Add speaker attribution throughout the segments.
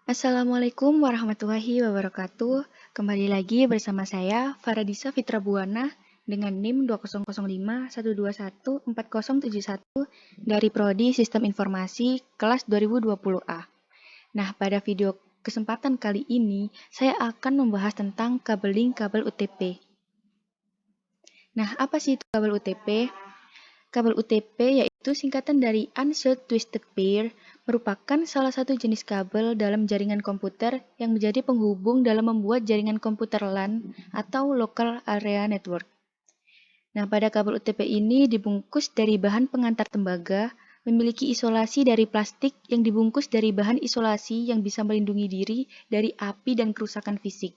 Speaker 1: Assalamualaikum warahmatullahi wabarakatuh. Kembali lagi bersama saya, Faradisa Fitra Buwana, dengan NIM 200512140071 dari Prodi Sistem Informasi kelas 2020A. Nah, pada video kesempatan kali ini, saya akan membahas tentang kabeling kabel UTP. Nah, apa sih itu kabel UTP? Kabel UTP yaitu singkatan dari Unshort Twisted Pair, merupakan salah satu jenis kabel dalam jaringan komputer yang menjadi penghubung dalam membuat jaringan komputer LAN atau Local Area Network. Nah, pada kabel UTP ini dibungkus dari bahan pengantar tembaga, memiliki isolasi dari plastik yang dibungkus dari bahan isolasi yang bisa melindungi diri dari api dan kerusakan fisik.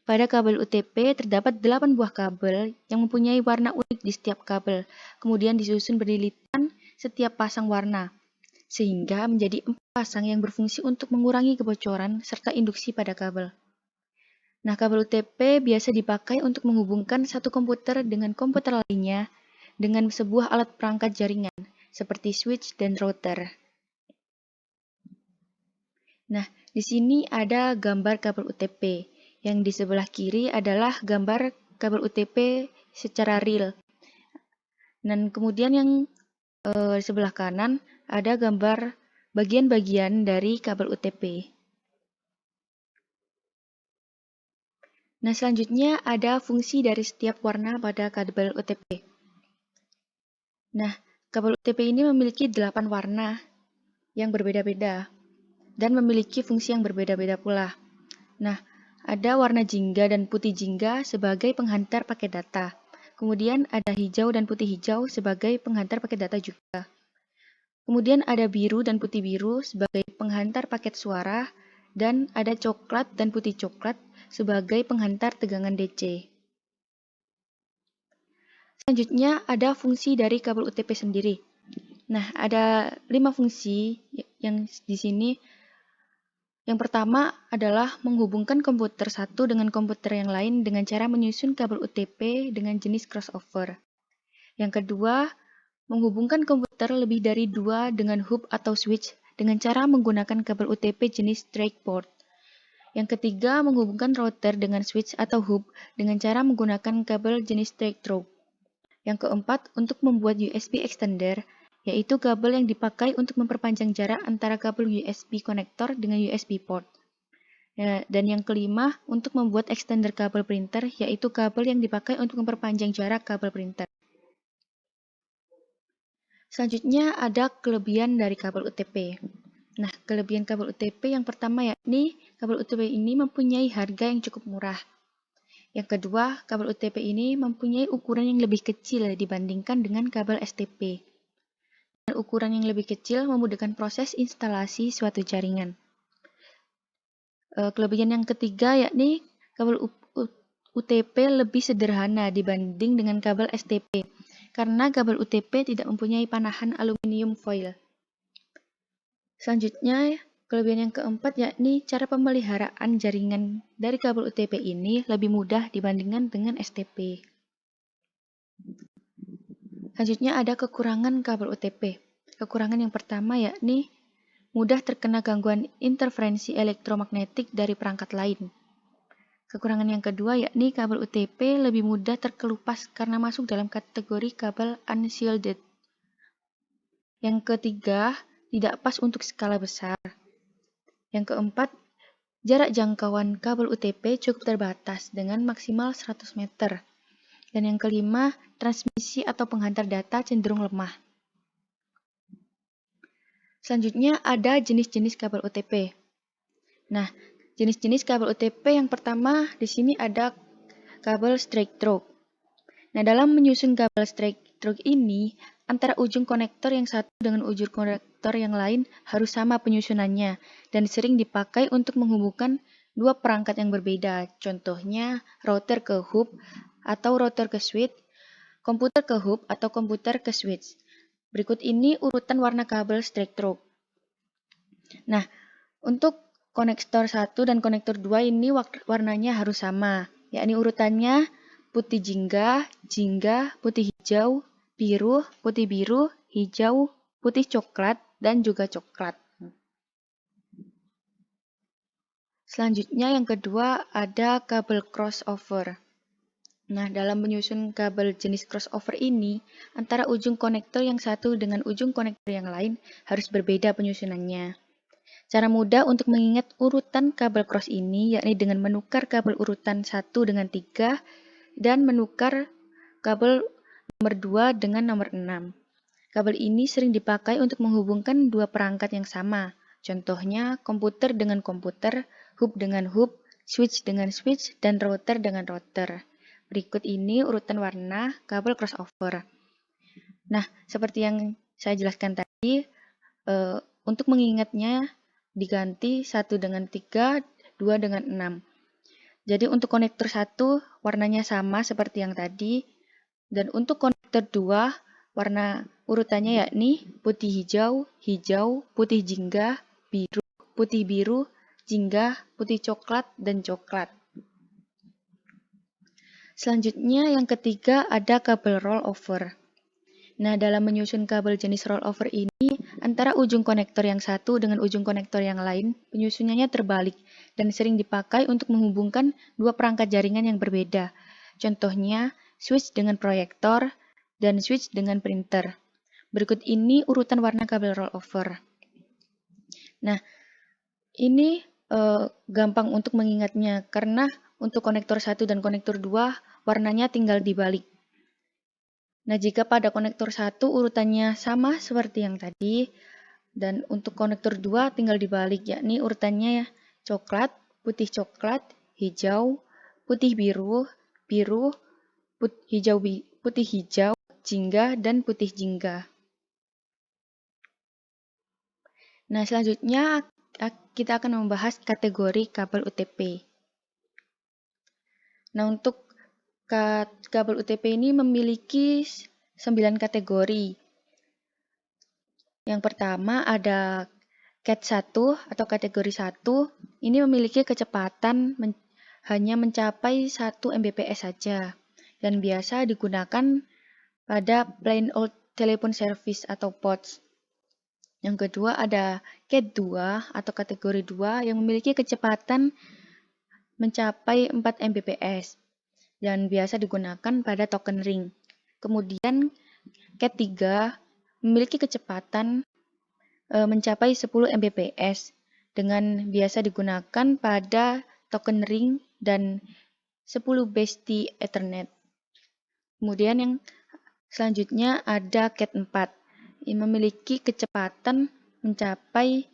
Speaker 1: Pada kabel UTP terdapat 8 buah kabel yang mempunyai warna unik di setiap kabel, kemudian disusun berlilitan setiap pasang warna, sehingga menjadi 4 pasang yang berfungsi untuk mengurangi kebocoran serta induksi pada kabel. Nah, kabel UTP biasa dipakai untuk menghubungkan satu komputer dengan komputer lainnya dengan sebuah alat perangkat jaringan, seperti switch dan router. Nah, di sini ada gambar kabel UTP. Yang di sebelah kiri adalah gambar kabel UTP secara real. Dan kemudian yang di sebelah kanan ada gambar bagian-bagian dari kabel UTP. Nah, selanjutnya ada fungsi dari setiap warna pada kabel UTP. Nah, kabel UTP ini memiliki 8 warna yang berbeda-beda dan memiliki fungsi yang berbeda-beda pula. Nah, ada warna jingga dan putih jingga sebagai penghantar paket data. Kemudian ada hijau dan putih hijau sebagai penghantar paket data juga. Kemudian ada biru dan putih biru sebagai penghantar paket suara, dan ada coklat dan putih coklat sebagai penghantar tegangan DC. Selanjutnya ada fungsi dari kabel UTP sendiri. Nah, ada 5 fungsi yang di sini. Yang pertama adalah menghubungkan komputer satu dengan komputer yang lain dengan cara menyusun kabel UTP dengan jenis crossover. Yang kedua, menghubungkan komputer lebih dari 2 dengan hub atau switch dengan cara menggunakan kabel UTP jenis straight port. Yang ketiga, menghubungkan router dengan switch atau hub dengan cara menggunakan kabel jenis straight through. Yang keempat, untuk membuat USB extender, yaitu kabel yang dipakai untuk memperpanjang jarak antara kabel USB konektor dengan USB port. Ya, dan yang kelima, untuk membuat extender kabel printer, yaitu kabel yang dipakai untuk memperpanjang jarak kabel printer. Selanjutnya ada kelebihan dari kabel UTP. Nah, kelebihan kabel UTP yang pertama yakni kabel UTP ini mempunyai harga yang cukup murah. Yang kedua, kabel UTP ini mempunyai ukuran yang lebih kecil dibandingkan dengan kabel STP. Dan ukuran yang lebih kecil memudahkan proses instalasi suatu jaringan. Kelebihan yang ketiga yakni kabel UTP lebih sederhana dibanding dengan kabel STP, karena kabel UTP tidak mempunyai panahan aluminium foil. Selanjutnya, kelebihan yang keempat yakni cara pemeliharaan jaringan dari kabel UTP ini lebih mudah dibandingkan dengan STP. Selanjutnya ada kekurangan kabel UTP. Kekurangan yang pertama yakni mudah terkena gangguan interferensi elektromagnetik dari perangkat lain. Kekurangan yang kedua yakni kabel UTP lebih mudah terkelupas karena masuk dalam kategori kabel unshielded. Yang ketiga, tidak pas untuk skala besar. Yang keempat, jarak jangkauan kabel UTP cukup terbatas dengan maksimal 100 meter. Dan yang kelima, transmisi atau penghantar data cenderung lemah. Selanjutnya ada jenis-jenis kabel UTP. Nah, jenis-jenis kabel UTP yang pertama di sini ada kabel straight through. Nah, dalam menyusun kabel straight through ini, antara ujung konektor yang satu dengan ujung konektor yang lain harus sama penyusunannya dan sering dipakai untuk menghubungkan dua perangkat yang berbeda. Contohnya, router ke hub atau router ke switch, komputer ke hub atau komputer ke switch. Berikut ini urutan warna kabel straight through. Nah, untuk konektor 1 dan konektor 2 ini warnanya harus sama, yakni urutannya putih jingga, jingga, putih hijau, biru, putih biru, hijau, putih coklat, dan juga coklat. Selanjutnya yang kedua ada kabel crossover. Nah, dalam menyusun kabel jenis crossover ini, antara ujung konektor yang satu dengan ujung konektor yang lain harus berbeda penyusunannya. Cara mudah untuk mengingat urutan kabel cross ini yakni dengan menukar kabel urutan 1 dengan 3 dan menukar kabel nomor 2 dengan nomor 6. Kabel ini sering dipakai untuk menghubungkan dua perangkat yang sama. Contohnya komputer dengan komputer, hub dengan hub, switch dengan switch, dan router dengan router. Berikut ini urutan warna kabel crossover. Nah, seperti yang saya jelaskan tadi, untuk mengingatnya diganti 1 dengan 3, 2 dengan 6. Jadi untuk konektor 1 warnanya sama seperti yang tadi, dan untuk konektor 2 warna urutannya yakni putih hijau, hijau, putih jingga, biru, putih biru, jingga, putih coklat, dan coklat. Selanjutnya yang ketiga ada kabel rollover. Nah, dalam menyusun kabel jenis rollover ini, antara ujung konektor yang satu dengan ujung konektor yang lain, penyusunannya terbalik dan sering dipakai untuk menghubungkan dua perangkat jaringan yang berbeda. Contohnya, switch dengan proyektor dan switch dengan printer. Berikut ini urutan warna kabel rollover. Nah, ini gampang untuk mengingatnya karena untuk konektor 1 dan konektor 2 warnanya tinggal dibalik. Nah, jika pada konektor 1 urutannya sama seperti yang tadi, dan untuk konektor 2 tinggal dibalik, yakni urutannya coklat, putih coklat, hijau, putih biru, biru, putih hijau, jingga, dan putih jingga. Nah, selanjutnya kita akan membahas kategori kabel UTP. Nah, untuk kabel UTP ini memiliki 9 kategori. Yang pertama ada CAT 1 atau kategori 1. Ini memiliki kecepatan hanya mencapai 1 Mbps saja dan biasa digunakan pada plain old telephone service atau POTS. Yang kedua ada CAT 2 atau kategori 2 yang memiliki kecepatan mencapai 4 Mbps dan biasa digunakan pada token ring. Kemudian CAT 3 memiliki kecepatan mencapai 10 Mbps dengan biasa digunakan pada token ring dan 10 base Ethernet. Kemudian yang selanjutnya ada CAT 4 yang memiliki kecepatan mencapai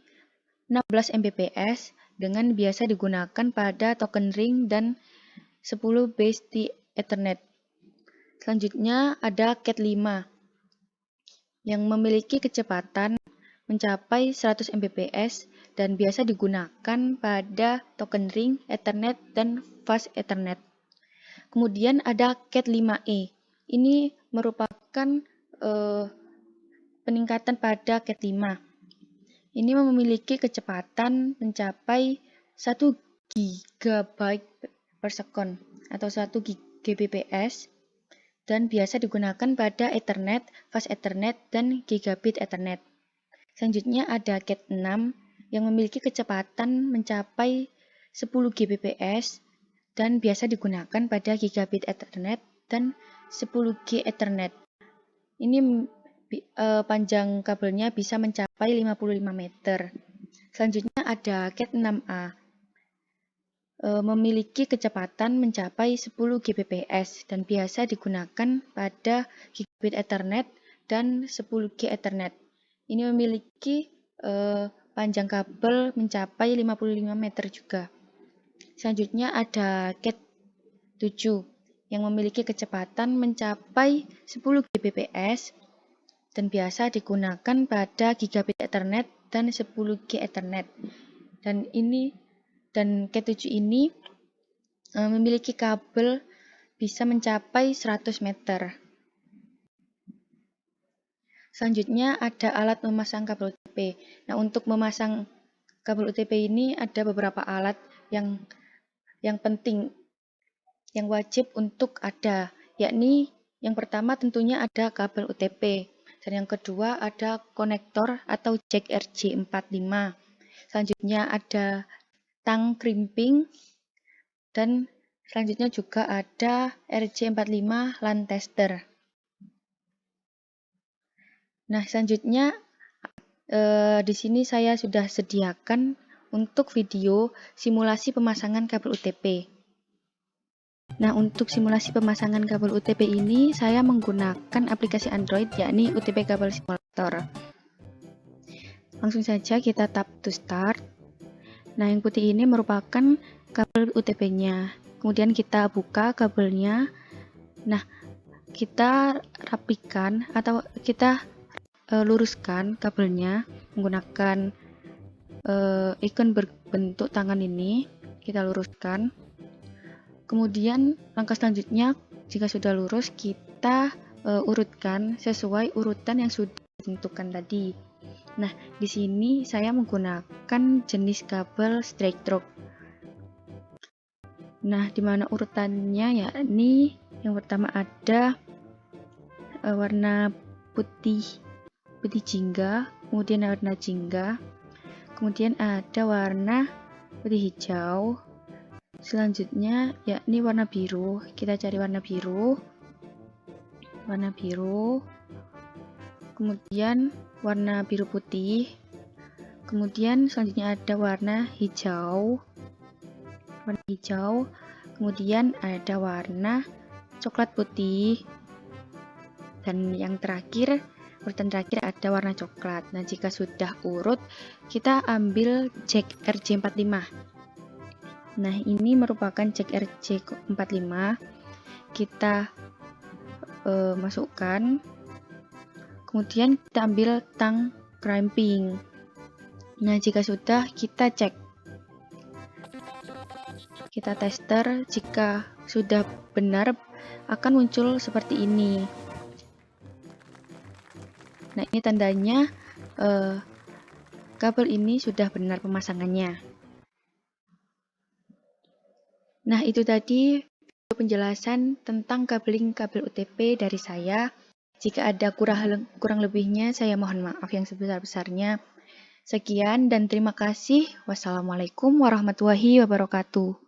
Speaker 1: 16 Mbps dengan biasa digunakan pada token ring dan 10 base Ethernet. Selanjutnya ada CAT 5 yang memiliki kecepatan mencapai 100 Mbps dan biasa digunakan pada token ring, Ethernet, dan fast Ethernet. Kemudian ada CAT 5E. Ini merupakan peningkatan pada CAT 5. Ini memiliki kecepatan mencapai 1 GB per second atau 1 Gbps dan biasa digunakan pada Ethernet, fast Ethernet, dan gigabit Ethernet. Selanjutnya ada CAT 6 yang memiliki kecepatan mencapai 10 Gbps dan biasa digunakan pada gigabit Ethernet dan 10G Ethernet. Ini panjang kabelnya bisa mencapai 55 meter. Selanjutnya ada CAT 6A. Memiliki kecepatan mencapai 10 Gbps dan biasa digunakan pada gigabit Ethernet dan 10G Ethernet. Ini memiliki panjang kabel mencapai 55 meter juga. Selanjutnya ada CAT 7 yang memiliki kecepatan mencapai 10 Gbps dan biasa digunakan pada gigabit Ethernet dan 10G Ethernet. Dan CAT 7 ini memiliki kabel bisa mencapai 100 meter. Selanjutnya ada alat memasang kabel UTP. Nah, untuk memasang kabel UTP ini ada beberapa alat yang penting, yang wajib untuk ada, yakni yang pertama tentunya ada kabel UTP, dan yang kedua ada konektor atau jack RJ45. Selanjutnya ada tang crimping, dan selanjutnya juga ada RJ45 LAN tester. Nah, selanjutnya di sini saya sudah sediakan untuk video simulasi pemasangan kabel UTP. Nah, untuk simulasi pemasangan kabel UTP ini saya menggunakan aplikasi Android, yakni UTP Kabel Simulator. Langsung saja kita tap to start. Nah, yang putih ini merupakan kabel UTP-nya. Kemudian kita buka kabelnya. Nah, kita rapikan atau kita luruskan kabelnya menggunakan ikon berbentuk tangan ini. Kita luruskan. Kemudian langkah selanjutnya, jika sudah lurus, kita urutkan sesuai urutan yang sudah ditentukan tadi. Nah, di sini saya menggunakan jenis kabel straight through. Nah, di mana urutannya, yakni yang pertama ada warna putih jingga, kemudian warna jingga, kemudian ada warna putih hijau, selanjutnya yakni warna biru. Kita cari warna biru, kemudian warna biru putih, kemudian selanjutnya ada warna hijau, kemudian ada warna coklat putih, dan yang terakhir, urutan terakhir ada warna coklat. Nah, jika sudah urut, kita ambil jack RJ45. Nah, ini merupakan jack RJ45. Kita masukkan, kemudian kita ambil tang crimping. Nah, jika sudah, kita cek. Kita tester, jika sudah benar akan muncul seperti ini. Nah, ini tandanya kabel ini sudah benar pemasangannya. Nah, itu tadi penjelasan tentang kabeling kabel UTP dari saya. Jika ada kurang lebihnya, saya mohon maaf yang sebesar-besarnya. Sekian dan terima kasih. Wassalamualaikum warahmatullahi wabarakatuh.